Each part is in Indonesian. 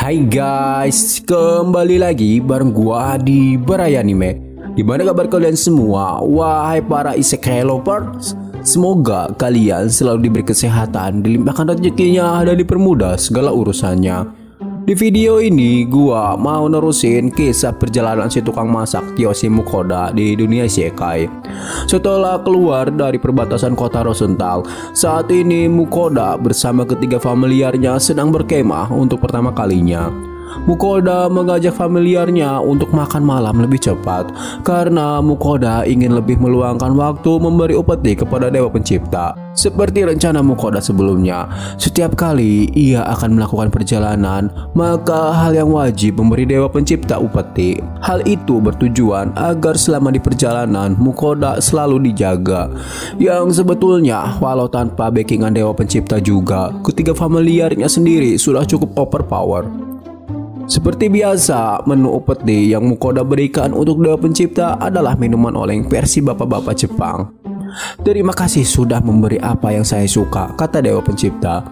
Hai guys, kembali lagi bareng gua di Barai Anime. Gimana kabar kalian semua? Wahai para isekai lovers, semoga kalian selalu diberi kesehatan, dilimpahkan rezekinya, dan dipermudah segala urusannya. Di video ini gua mau nerusin kisah perjalanan si tukang masak Kiyoshi Mukoda di dunia isekai. Setelah keluar dari perbatasan kota Rosenthal, saat ini Mukoda bersama ketiga familiarnya sedang berkemah untuk pertama kalinya. Mukoda mengajak familiarnya untuk makan malam lebih cepat karena Mukoda ingin lebih meluangkan waktu memberi upeti kepada Dewa Pencipta. Seperti rencana Mukoda sebelumnya, setiap kali ia akan melakukan perjalanan, maka hal yang wajib memberi Dewa Pencipta upeti. Hal itu bertujuan agar selama di perjalanan Mukoda selalu dijaga. Yang sebetulnya walau tanpa backingan Dewa Pencipta juga, ketiga familiarnya sendiri sudah cukup overpower. Seperti biasa, menu upeti yang Mukoda berikan untuk Dewa Pencipta adalah minuman oleng versi bapak-bapak Jepang. Terima kasih sudah memberi apa yang saya suka, kata Dewa Pencipta.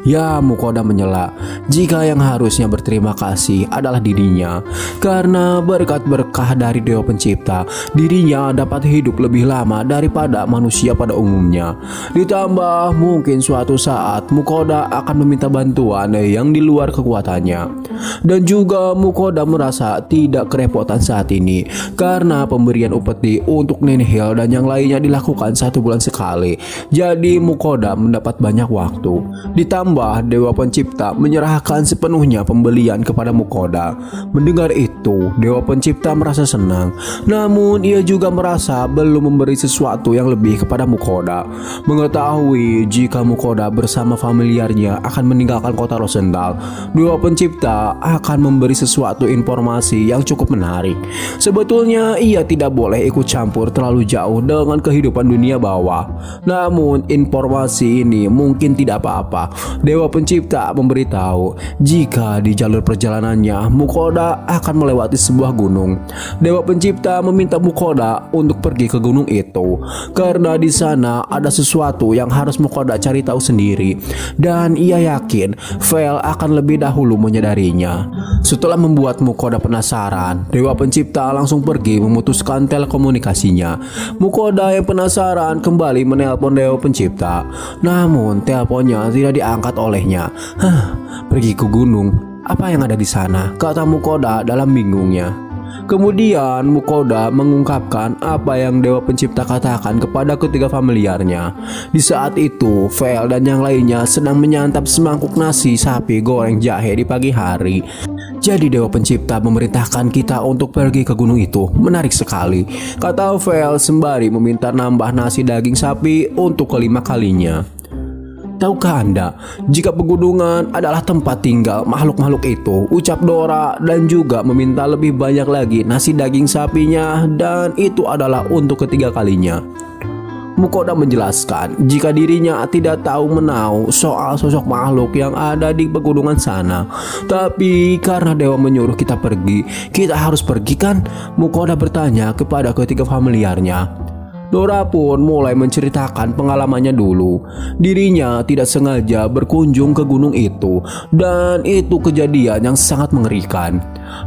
Ya, Mukoda menyela, jika yang harusnya berterima kasih adalah dirinya. Karena berkat berkah dari Dewa Pencipta, dirinya dapat hidup lebih lama daripada manusia pada umumnya. Ditambah mungkin suatu saat Mukoda akan meminta bantuan yang di luar kekuatannya. Dan juga Mukoda merasa tidak kerepotan saat ini karena pemberian upeti untuk Ninhil dan yang lainnya dilakukan 1 bulan sekali. Jadi Mukoda mendapat banyak waktu. Ditambah Dewa Pencipta menyerahkan sepenuhnya pembelian kepada Mukoda. Mendengar itu, Dewa Pencipta merasa senang. Namun ia juga merasa belum memberi sesuatu yang lebih kepada Mukoda. Mengetahui jika Mukoda bersama familiarnya akan meninggalkan kota Rosenthal, Dewa Pencipta akan memberi sesuatu informasi yang cukup menarik. Sebetulnya ia tidak boleh ikut campur terlalu jauh dengan kehidupan dunia bawah. Namun informasi ini mungkin tidak apa-apa. Dewa Pencipta memberitahu jika di jalur perjalanannya Mukoda akan melewati sebuah gunung. Dewa Pencipta meminta Mukoda untuk pergi ke gunung itu karena di sana ada sesuatu yang harus Mukoda cari tahu sendiri, dan ia yakin Vel akan lebih dahulu menyadarinya. Setelah membuat Mukoda penasaran, Dewa Pencipta langsung pergi memutuskan telekomunikasinya. Mukoda yang penasaran kembali menelpon Dewa Pencipta, namun teleponnya tidak diangkat olehnya. Pergi ke gunung, apa yang ada di sana? Kata Mukoda dalam bingungnya. Kemudian Mukoda mengungkapkan apa yang Dewa Pencipta katakan kepada ketiga familiarnya. Di saat itu, Vel dan yang lainnya sedang menyantap semangkuk nasi sapi goreng jahe di pagi hari. Jadi Dewa Pencipta memerintahkan kita untuk pergi ke gunung itu. Menarik sekali, kata Vel sembari meminta nambah nasi daging sapi untuk kelima kalinya. Tahukah Anda, jika pegunungan adalah tempat tinggal makhluk-makhluk itu, ucap Dora, dan juga meminta lebih banyak lagi nasi daging sapinya, dan itu adalah untuk ketiga kalinya. Mukoda menjelaskan jika dirinya tidak tahu menau soal sosok makhluk yang ada di pegunungan sana. Tapi karena Dewa menyuruh kita pergi, kita harus pergi kan? Mukoda bertanya kepada ketiga familiarnya. Dora pun mulai menceritakan pengalamannya dulu. Dirinya tidak sengaja berkunjung ke gunung itu, dan itu kejadian yang sangat mengerikan.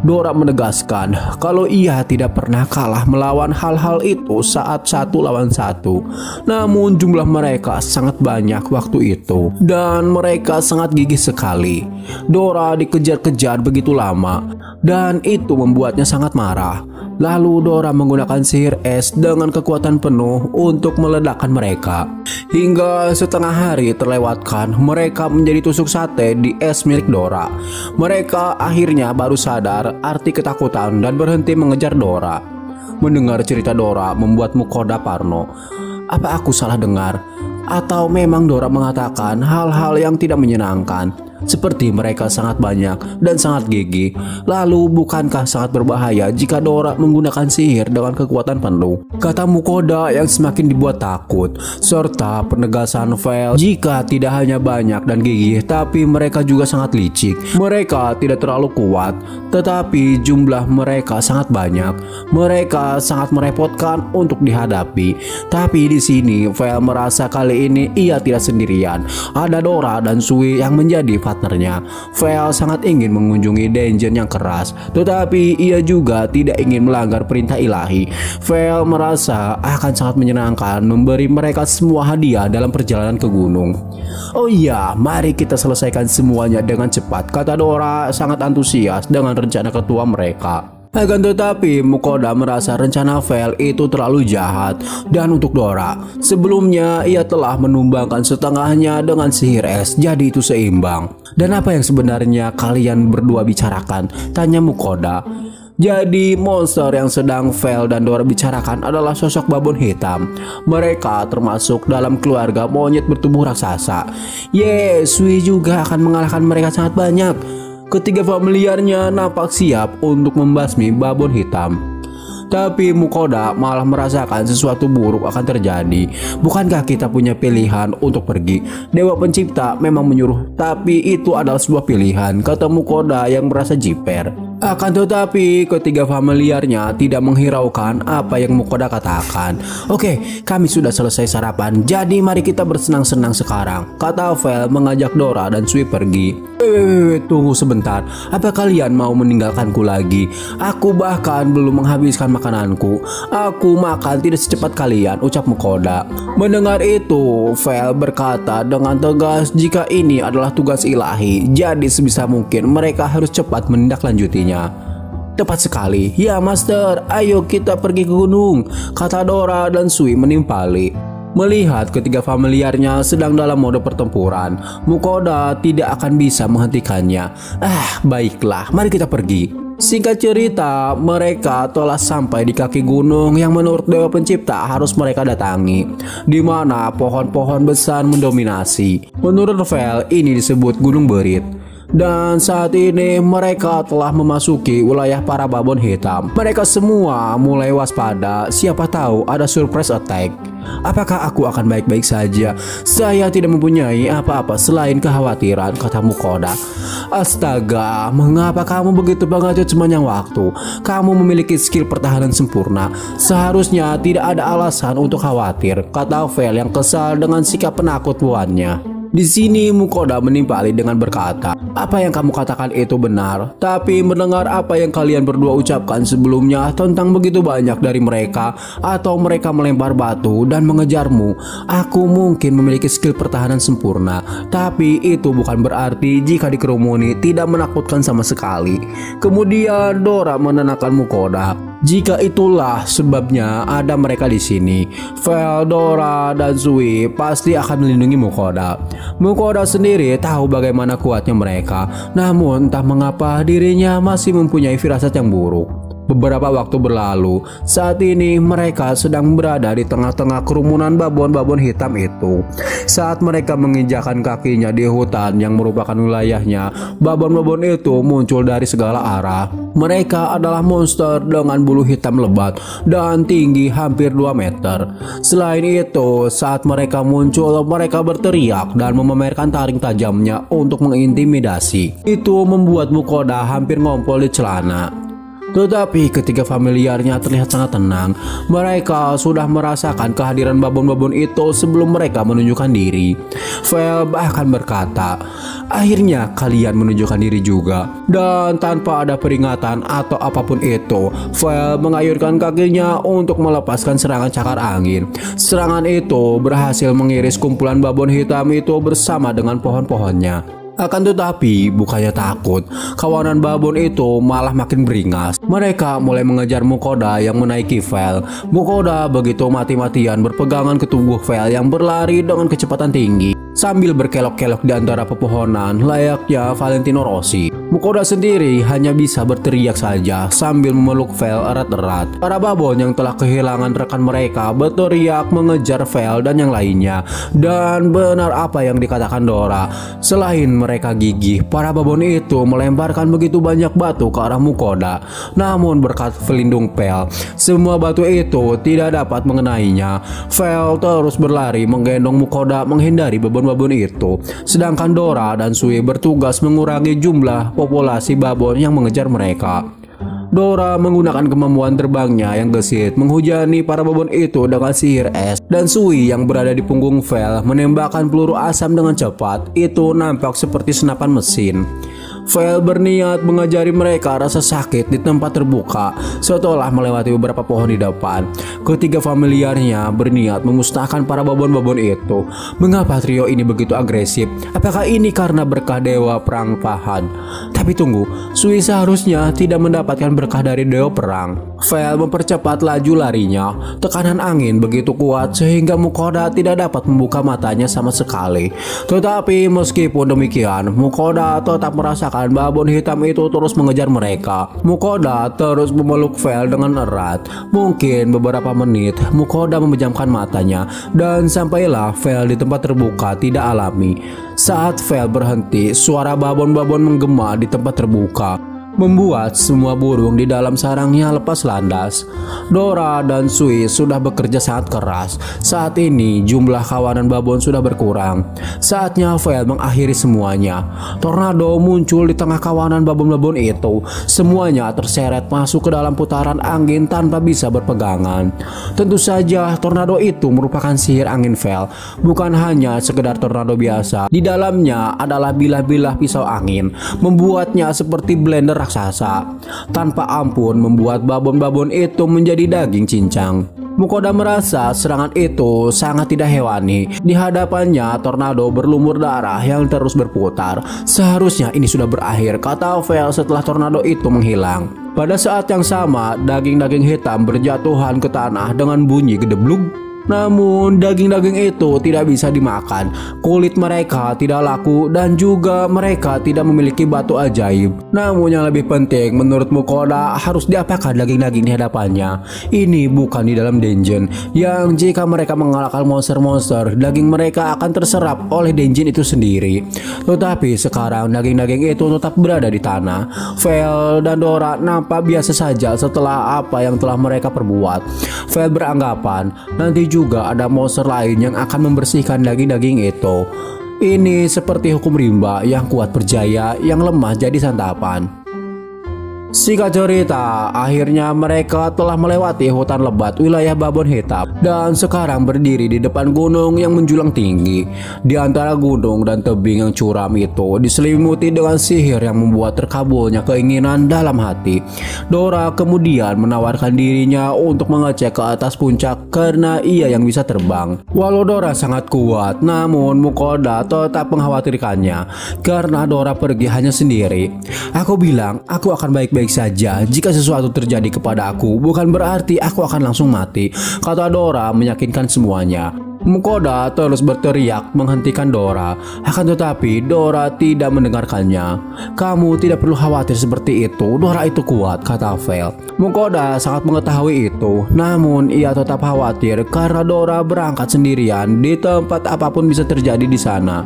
Dora menegaskan kalau ia tidak pernah kalah melawan hal-hal itu saat 1 lawan 1. Namun jumlah mereka sangat banyak waktu itu, dan mereka sangat gigih sekali. Dora dikejar-kejar begitu lama, dan itu membuatnya sangat marah. Lalu Dora menggunakan sihir es dengan kekuatan penuh untuk meledakkan mereka. Hingga setengah hari terlewatkan, mereka menjadi tusuk sate di es milik Dora. Mereka akhirnya baru sadar arti ketakutan dan berhenti mengejar Dora. Mendengar cerita Dora membuat Mukoda parno. Apa aku salah dengar? Atau memang Dora mengatakan hal-hal yang tidak menyenangkan? Seperti mereka sangat banyak dan sangat gigih. Lalu bukankah sangat berbahaya jika Dora menggunakan sihir dengan kekuatan penuh? Kata Mukoda yang semakin dibuat takut. Serta penegasan Vel jika tidak hanya banyak dan gigih, tapi mereka juga sangat licik. Mereka tidak terlalu kuat, tetapi jumlah mereka sangat banyak. Mereka sangat merepotkan untuk dihadapi. Tapi di sini Vel merasa kali ini ia tidak sendirian. Ada Dora dan Sui yang menjadi partnernya. Vel sangat ingin mengunjungi dungeon yang keras, tetapi ia juga tidak ingin melanggar perintah ilahi. Vel merasa akan sangat menyenangkan memberi mereka semua hadiah dalam perjalanan ke gunung. Oh iya, mari kita selesaikan semuanya dengan cepat, kata Dora sangat antusias dengan rencana ketua mereka. Akan tetapi Mukoda merasa rencana Vel itu terlalu jahat. Dan untuk Dora, sebelumnya ia telah menumbangkan setengahnya dengan sihir es, jadi itu seimbang. Dan apa yang sebenarnya kalian berdua bicarakan? Tanya Mukoda. Jadi monster yang sedang Vel dan Dora bicarakan adalah sosok babon hitam. Mereka termasuk dalam keluarga monyet bertubuh raksasa. Sui juga akan mengalahkan mereka sangat banyak. Ketiga familiarnya nampak siap untuk membasmi babon hitam. Tapi Mukoda malah merasakan sesuatu buruk akan terjadi. Bukankah kita punya pilihan untuk pergi? Dewa pencipta memang menyuruh, tapi itu adalah sebuah pilihan, kata Mukoda yang merasa jiper. Akan tetapi ketiga familiarnya tidak menghiraukan apa yang Mukoda katakan. Oke, kami sudah selesai sarapan, jadi mari kita bersenang-senang sekarang, kata Vel mengajak Dora dan Sui pergi. Tunggu sebentar, apa kalian mau meninggalkanku lagi? Aku bahkan belum menghabiskan makananku. Aku makan tidak secepat kalian, ucap Mukoda. Mendengar itu, Vel berkata dengan tegas jika ini adalah tugas ilahi, jadi sebisa mungkin mereka harus cepat menindaklanjutinya. Tepat sekali, ya Master, ayo kita pergi ke gunung, kata Dora dan Sui menimpali. Melihat ketiga familiarnya sedang dalam mode pertempuran, Mukoda tidak akan bisa menghentikannya. Baiklah, mari kita pergi. Singkat cerita, mereka telah sampai di kaki gunung yang menurut Dewa Pencipta harus mereka datangi, di mana pohon-pohon besar mendominasi. Menurut Vel, ini disebut Gunung Berit. Dan saat ini mereka telah memasuki wilayah para babon hitam. Mereka semua mulai waspada, siapa tahu ada surprise attack. Apakah aku akan baik-baik saja? Saya tidak mempunyai apa-apa selain kekhawatiran, kata Mukoda. Astaga, mengapa kamu begitu pengecut sepanjang waktu? Kamu memiliki skill pertahanan sempurna. Seharusnya tidak ada alasan untuk khawatir, kata Vel yang kesal dengan sikap penakut buannya. Di sini Mukoda menimpali dengan berkata, apa yang kamu katakan itu benar, tapi mendengar apa yang kalian berdua ucapkan sebelumnya tentang begitu banyak dari mereka atau mereka melempar batu dan mengejarmu, aku mungkin memiliki skill pertahanan sempurna, tapi itu bukan berarti jika dikerumuni tidak menakutkan sama sekali. Kemudian Dora menenangkan Mukoda. Jika itulah sebabnya ada mereka di sini, Vel, Dora, dan Sui pasti akan melindungi Mukoda. Mukoda sendiri tahu bagaimana kuatnya mereka, namun entah mengapa dirinya masih mempunyai firasat yang buruk. Beberapa waktu berlalu, saat ini mereka sedang berada di tengah-tengah kerumunan babon-babon hitam itu. Saat mereka menginjakan kakinya di hutan yang merupakan wilayahnya, babon-babon itu muncul dari segala arah. Mereka adalah monster dengan bulu hitam lebat dan tinggi hampir 2 meter. Selain itu, saat mereka muncul, mereka berteriak dan memamerkan taring tajamnya untuk mengintimidasi. Itu membuat Mukoda hampir ngompol di celana. Tetapi ketiga familiarnya terlihat sangat tenang. Mereka sudah merasakan kehadiran babon-babon itu sebelum mereka menunjukkan diri. Vel bahkan berkata, akhirnya kalian menunjukkan diri juga. Dan tanpa ada peringatan atau apapun itu, Vel mengayunkan kakinya untuk melepaskan serangan cakar angin. Serangan itu berhasil mengiris kumpulan babon hitam itu bersama dengan pohon-pohonnya. Akan tetapi bukannya takut, kawanan babon itu malah makin beringas. Mereka mulai mengejar Mukoda yang menaiki Vel. Mukoda begitu mati-matian berpegangan ke tubuh Vel yang berlari dengan kecepatan tinggi sambil berkelok-kelok di antara pepohonan layaknya Valentino Rossi. Mukoda sendiri hanya bisa berteriak saja sambil memeluk Vel erat-erat. Para babon yang telah kehilangan rekan mereka berteriak mengejar Vel dan yang lainnya. Dan benar apa yang dikatakan Dora, selain mereka gigih, para babon itu melemparkan begitu banyak batu ke arah Mukoda. Namun berkat pelindung Vel, semua batu itu tidak dapat mengenainya. Vel terus berlari menggendong Mukoda menghindari babon-babon itu. Sedangkan Dora dan Sui bertugas mengurangi jumlah populasi babon yang mengejar mereka. Dora menggunakan kemampuan terbangnya yang gesit menghujani para babon itu dengan sihir es, dan Sui yang berada di punggung Vel menembakkan peluru asam dengan cepat. Itu nampak seperti senapan mesin. Vel berniat mengajari mereka rasa sakit di tempat terbuka setelah melewati beberapa pohon di depan. Ketiga familiarnya berniat memusnahkan para babon-babon itu. Mengapa trio ini begitu agresif? Apakah ini karena berkah dewa perang Pahan? Tapi tunggu, Sui seharusnya tidak mendapatkan berkah dari dewa perang. Vel mempercepat laju larinya. Tekanan angin begitu kuat sehingga Mukoda tidak dapat membuka matanya sama sekali. Tetapi meskipun demikian, Mukoda tetap merasakan babon hitam itu terus mengejar mereka. Mukoda terus memeluk Vel dengan erat. Mungkin beberapa menit Mukoda memejamkan matanya, dan sampailah Vel di tempat terbuka tidak alami. Saat Vel berhenti, suara babon-babon menggema di tempat terbuka, membuat semua burung di dalam sarangnya lepas landas. Dora dan Sui sudah bekerja sangat keras. Saat ini jumlah kawanan babon sudah berkurang. Saatnya Vel mengakhiri semuanya. Tornado muncul di tengah kawanan babon-babon itu. Semuanya terseret masuk ke dalam putaran angin tanpa bisa berpegangan. Tentu saja tornado itu merupakan sihir angin Vel, bukan hanya sekedar tornado biasa. Di dalamnya adalah bilah-bilah pisau angin, membuatnya seperti blender raksasa. Tanpa ampun membuat babon-babon itu menjadi daging cincang. Mukoda merasa serangan itu sangat tidak hewani. Di hadapannya tornado berlumur darah yang terus berputar. Seharusnya ini sudah berakhir, kata Vel setelah tornado itu menghilang. Pada saat yang sama, daging-daging hitam berjatuhan ke tanah dengan bunyi gedebluk. Namun daging-daging itu tidak bisa dimakan. Kulit mereka tidak laku dan juga mereka tidak memiliki batu ajaib. Namun yang lebih penting menurut Mukoda, harus diapakan daging-daging di hadapannya? Ini bukan di dalam dungeon yang jika mereka mengalahkan monster-monster, daging mereka akan terserap oleh dungeon itu sendiri. Tetapi sekarang daging-daging itu tetap berada di tanah. Vel dan Dora nampak biasa saja setelah apa yang telah mereka perbuat. Vel beranggapan nanti juga ada monster lain yang akan membersihkan daging-daging itu. Ini seperti hukum rimba, yang kuat berjaya, yang lemah jadi santapan. Singkat cerita, akhirnya mereka telah melewati hutan lebat wilayah babon hitam dan sekarang berdiri di depan gunung yang menjulang tinggi. Di antara gunung dan tebing yang curam itu diselimuti dengan sihir yang membuat terkabulnya keinginan dalam hati. Dora kemudian menawarkan dirinya untuk mengecek ke atas puncak karena ia yang bisa terbang. Walau Dora sangat kuat, namun Mukoda tetap mengkhawatirkannya karena Dora pergi hanya sendiri. Aku bilang, aku akan baik-baik saja. Jika sesuatu terjadi kepada aku, bukan berarti aku akan langsung mati, kata Dora meyakinkan semuanya. Mukoda terus berteriak menghentikan Dora, akan tetapi Dora tidak mendengarkannya. Kamu tidak perlu khawatir seperti itu, Dora itu kuat, kata Vel. Mukoda sangat mengetahui itu, namun ia tetap khawatir karena Dora berangkat sendirian di tempat apapun bisa terjadi di sana.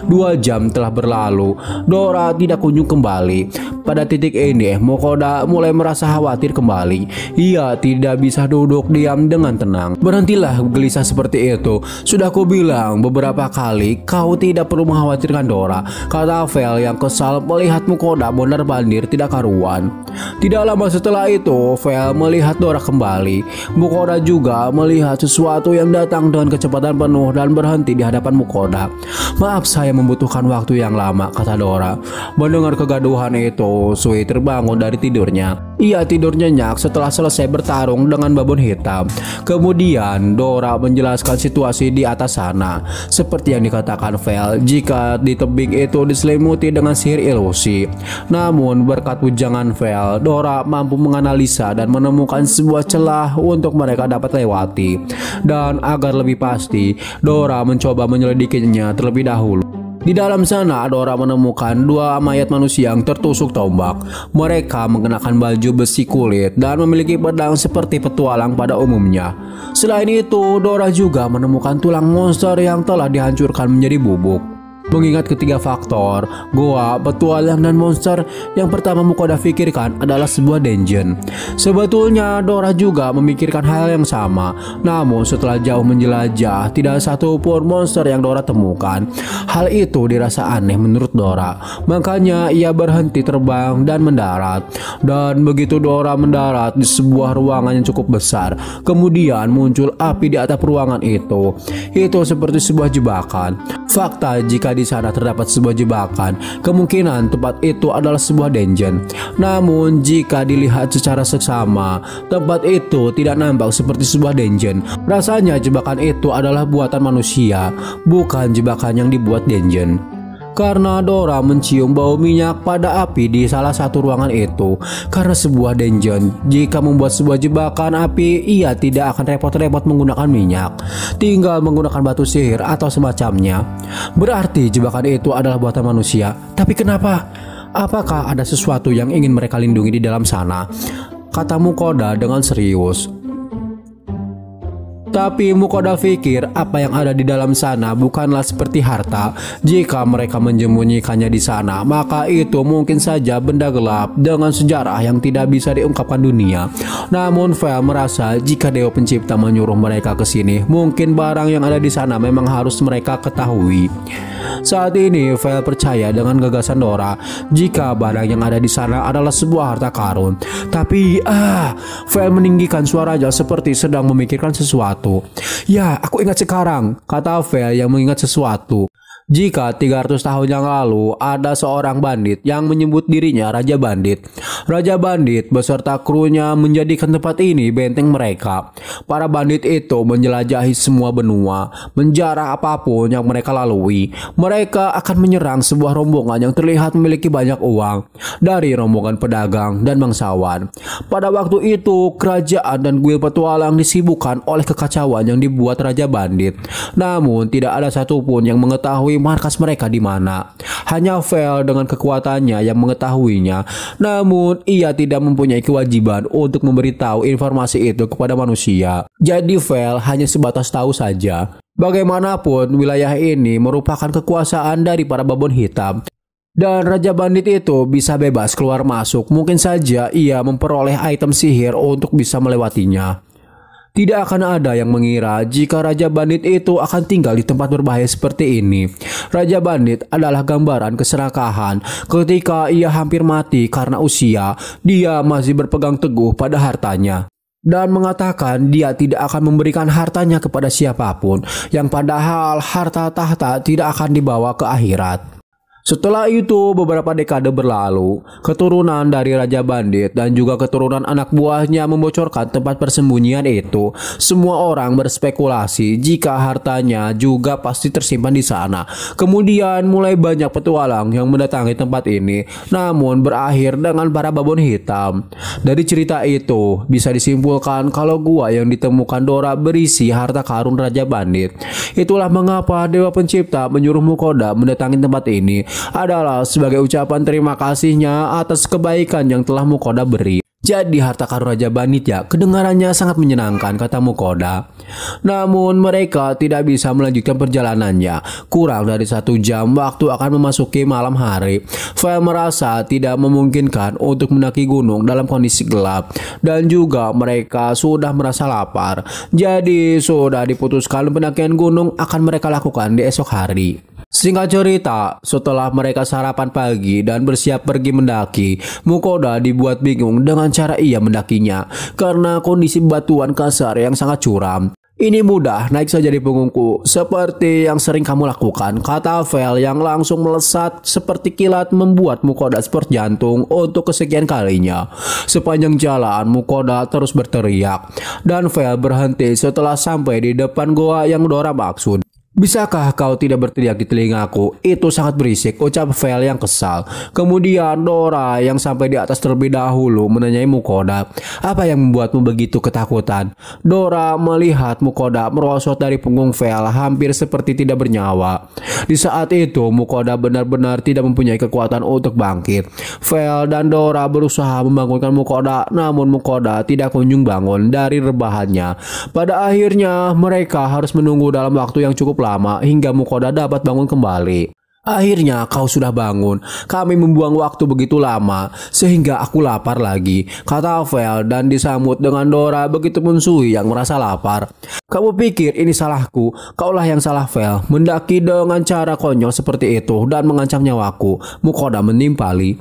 2 jam telah berlalu, Dora tidak kunjung kembali. Pada titik ini, Mukoda mulai merasa khawatir kembali. Ia tidak bisa duduk diam dengan tenang. Berhentilah gelisah seperti itu. Sudah aku bilang beberapa kali, kau tidak perlu mengkhawatirkan Dora, kata Vel yang kesal melihat Mukoda mondar-mandir tidak karuan. Tidak lama setelah itu, Vel melihat Dora kembali. Mukoda juga melihat sesuatu yang datang dengan kecepatan penuh dan berhenti di hadapan Mukoda. Maaf, saya membutuhkan waktu yang lama, kata Dora. Mendengar kegaduhan itu, Sui terbangun dari tidurnya. Ia tidur nyenyak setelah selesai bertarung dengan babon hitam. Kemudian Dora menjelaskan situasi di atas sana. Seperti yang dikatakan Vel, jika di tebing itu diselimuti dengan sihir ilusi. Namun berkat bujangan Vel, Dora mampu menganalisa dan menemukan sebuah celah untuk mereka dapat lewati. Dan agar lebih pasti, Dora mencoba menyelidikinya terlebih dahulu. Di dalam sana Dora menemukan 2 mayat manusia yang tertusuk tombak. Mereka mengenakan baju besi kulit dan memiliki pedang seperti petualang pada umumnya. Selain itu, Dora juga menemukan tulang monster yang telah dihancurkan menjadi bubuk. Mengingat ketiga faktor, goa, petualang, dan monster, yang pertama Mukoda pikirkan adalah sebuah dungeon. Sebetulnya Dora juga memikirkan hal yang sama, namun setelah jauh menjelajah, tidak satu pun monster yang Dora temukan. Hal itu dirasa aneh menurut Dora, makanya ia berhenti terbang dan mendarat. Dan begitu Dora mendarat di sebuah ruangan yang cukup besar, kemudian muncul api di atap ruangan itu. Itu seperti sebuah jebakan. Fakta, jika di sana terdapat sebuah jebakan, kemungkinan tempat itu adalah sebuah dungeon. Namun jika dilihat secara seksama, tempat itu tidak nampak seperti sebuah dungeon. Rasanya jebakan itu adalah buatan manusia, bukan jebakan yang dibuat dungeon. Karena Dora mencium bau minyak pada api di salah satu ruangan itu. Karena sebuah dungeon, jika membuat sebuah jebakan api, ia tidak akan repot-repot menggunakan minyak, tinggal menggunakan batu sihir atau semacamnya. Berarti jebakan itu adalah buatan manusia. Tapi kenapa? Apakah ada sesuatu yang ingin mereka lindungi di dalam sana? Kata Mukoda dengan serius. Tapi Mukoda pikir apa yang ada di dalam sana bukanlah seperti harta. Jika mereka menyembunyikannya di sana, maka itu mungkin saja benda gelap dengan sejarah yang tidak bisa diungkapkan dunia. Namun Vel merasa jika Dewa Pencipta menyuruh mereka ke sini, mungkin barang yang ada di sana memang harus mereka ketahui. Saat ini Vel percaya dengan gagasan Dora jika barang yang ada di sana adalah sebuah harta karun. Tapi Vel meninggikan suaranya seperti sedang memikirkan sesuatu. Ya, aku ingat sekarang, kata Vel yang mengingat sesuatu. Jika 300 tahun yang lalu ada seorang bandit yang menyebut dirinya Raja Bandit. Raja Bandit beserta krunya menjadikan tempat ini benteng mereka. Para bandit itu menjelajahi semua benua, menjarah apapun yang mereka lalui. Mereka akan menyerang sebuah rombongan yang terlihat memiliki banyak uang, dari rombongan pedagang dan bangsawan. Pada waktu itu, kerajaan dan guild petualang disibukkan oleh kekacauan yang dibuat Raja Bandit. Namun tidak ada satupun yang mengetahui markas mereka di mana. Hanya Vel dengan kekuatannya yang mengetahuinya. Namun ia tidak mempunyai kewajiban untuk memberitahu informasi itu kepada manusia. Jadi Vel hanya sebatas tahu saja. Bagaimanapun wilayah ini merupakan kekuasaan dari para babon hitam. Dan Raja Bandit itu bisa bebas keluar masuk. Mungkin saja ia memperoleh item sihir untuk bisa melewatinya. Tidak akan ada yang mengira jika Raja Bandit itu akan tinggal di tempat berbahaya seperti ini. Raja Bandit adalah gambaran keserakahan. Ketika ia hampir mati karena usia, dia masih berpegang teguh pada hartanya dan mengatakan dia tidak akan memberikan hartanya kepada siapapun, yang padahal harta tahta tidak akan dibawa ke akhirat. Setelah itu beberapa dekade berlalu, keturunan dari Raja Bandit dan juga keturunan anak buahnya membocorkan tempat persembunyian itu. Semua orang berspekulasi jika hartanya juga pasti tersimpan di sana. Kemudian mulai banyak petualang yang mendatangi tempat ini, namun berakhir dengan para babon hitam. Dari cerita itu bisa disimpulkan kalau gua yang ditemukan Dora berisi harta karun Raja Bandit. Itulah mengapa Dewa Pencipta menyuruh Mukoda mendatangi tempat ini, adalah sebagai ucapan terima kasihnya atas kebaikan yang telah Mukoda beri. Jadi harta karun Raja Bandit ya, kedengarannya sangat menyenangkan, kata Mukoda. Namun mereka tidak bisa melanjutkan perjalanannya. Kurang dari 1 jam waktu akan memasuki malam hari. Vel merasa tidak memungkinkan untuk mendaki gunung dalam kondisi gelap. Dan juga mereka sudah merasa lapar. Jadi sudah diputuskan pendakian gunung akan mereka lakukan di esok hari. Singkat cerita, setelah mereka sarapan pagi dan bersiap pergi mendaki, Mukoda dibuat bingung dengan cara ia mendakinya karena kondisi batuan kasar yang sangat curam. Ini mudah, naik saja di punggungku, seperti yang sering kamu lakukan, kata Vel yang langsung melesat seperti kilat membuat Mukoda sport jantung untuk kesekian kalinya. Sepanjang jalan, Mukoda terus berteriak, dan Vel berhenti setelah sampai di depan goa yang Dora maksud. Bisakah kau tidak berteriak di telingaku? Itu sangat berisik, ucap Vel yang kesal. Kemudian Dora yang sampai di atas terlebih dahulu menanyai Mukoda, apa yang membuatmu begitu ketakutan? Dora melihat Mukoda merosot dari punggung Vel hampir seperti tidak bernyawa. Di saat itu Mukoda benar-benar tidak mempunyai kekuatan untuk bangkit. Vel dan Dora berusaha membangunkan Mukoda, namun Mukoda tidak kunjung bangun dari rebahannya. Pada akhirnya mereka harus menunggu dalam waktu yang cukup lama hingga Mukoda dapat bangun kembali. Akhirnya kau sudah bangun. Kami membuang waktu begitu lama sehingga aku lapar lagi, kata Vel dan disambut dengan Dora begitu pun Sui yang merasa lapar. Kamu pikir ini salahku? Kaulah yang salah, Vel. Mendaki dengan cara konyol seperti itu dan mengancam nyawaku. Mukoda menimpali.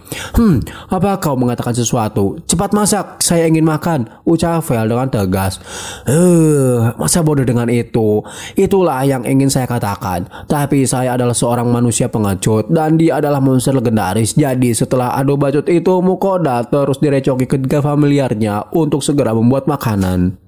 Apa kau mengatakan sesuatu? Cepat masak, saya ingin makan, ucap Vel dengan tegas. Masa bodoh dengan itu? Itulah yang ingin saya katakan. Tapi saya adalah seorang manusia pengecut dan dia adalah monster legendaris. Jadi setelah adu bacot itu, Mukoda terus direcoki ketiga familiarnya untuk segera membuat makanan.